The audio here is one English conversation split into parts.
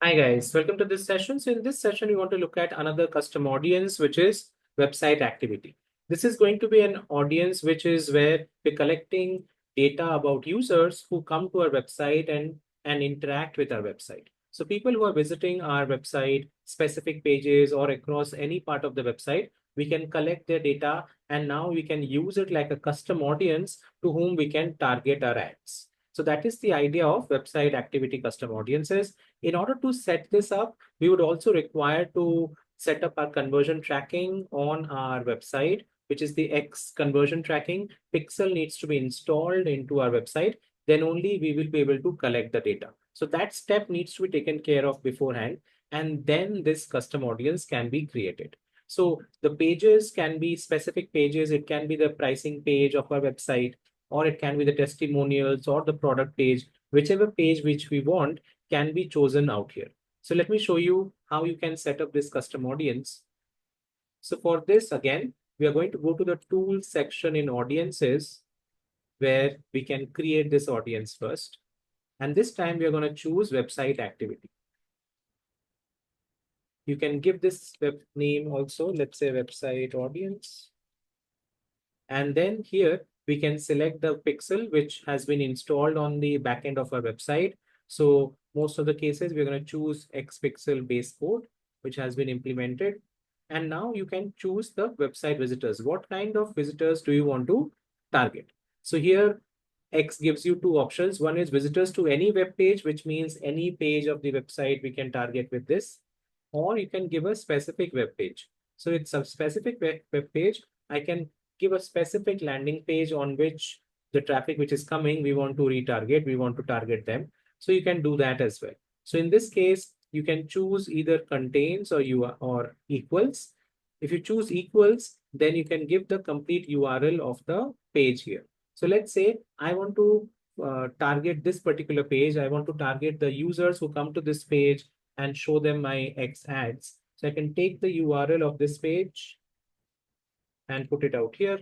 Hi guys, welcome to this session. So in this session, we want to look at another custom audience, which is website activity. This is going to be an audience which is where we're collecting data about users who come to our website and interact with our website. So people who are visiting our website, specific pages or across any part of the website, we can collect their data and now we can use it like a custom audience to whom we can target our ads. So that is the idea of website activity custom audiences. In order to set this up, we would also require to set up our conversion tracking on our website, which is the X conversion tracking. Pixel needs to be installed into our website. Then only we will be able to collect the data. So that step needs to be taken care of beforehand. And then this custom audience can be created. So the pages can be specific pages. It can be the pricing page of our website, or it can be the testimonials or the product page, whichever page which we want can be chosen out here. So let me show you how you can set up this custom audience. So for this, again, we are going to go to the tools section in audiences where we can create this audience first. And this time we are going to choose website activity. You can give this web name also, let's say website audience. And then here we can select the pixel which has been installed on the backend of our website. So most of the cases, we're going to choose Xpixel base code, which has been implemented. And now you can choose the website visitors. What kind of visitors do you want to target? So here X gives you two options. One is visitors to any web page, which means any page of the website we can target with this, or you can give a specific web page. So it's a specific web page. I can give a specific landing page on which the traffic which is coming, we want to retarget, we want to target them. So you can do that as well. So in this case, you can choose either contains or equals. If you choose equals, then you can give the complete URL of the page here. So let's say I want to target this particular page. I want to target the users who come to this page and show them my X ads. So I can take the URL of this page and put it out here.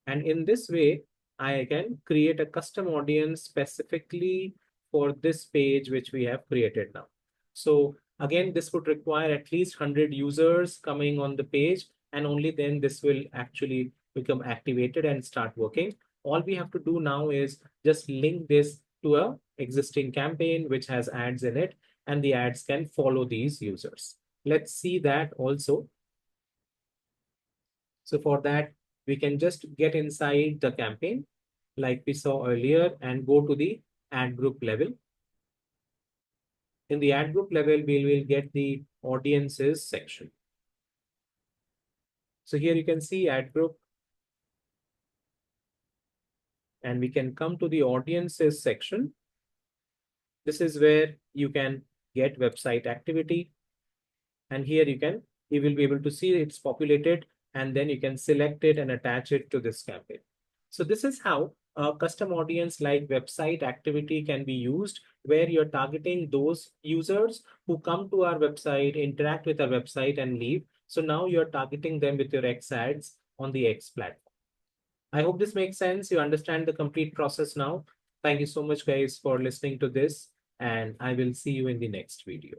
And in this way, I can create a custom audience specifically for this page, which we have created now. So again, this would require at least 100 users coming on the page, and only then this will actually become activated and start working. All we have to do now is just link this to a existing campaign, which has ads in it, and the ads can follow these users. Let's see that also. So for that, we can just get inside the campaign like we saw earlier and go to the ad group level. In the ad group level, we will get the audiences section. So here you can see ad group, and we can come to the audiences section. This is where you can get website activity. And here you will be able to see it's populated, and then you can select it and attach it to this campaign. So this is how a custom audience like website activity can be used, where you're targeting those users who come to our website, interact with our website and leave. So now you're targeting them with your X ads on the X platform. I hope this makes sense. You understand the complete process now. Thank you so much, guys, for listening to this, and I will see you in the next video.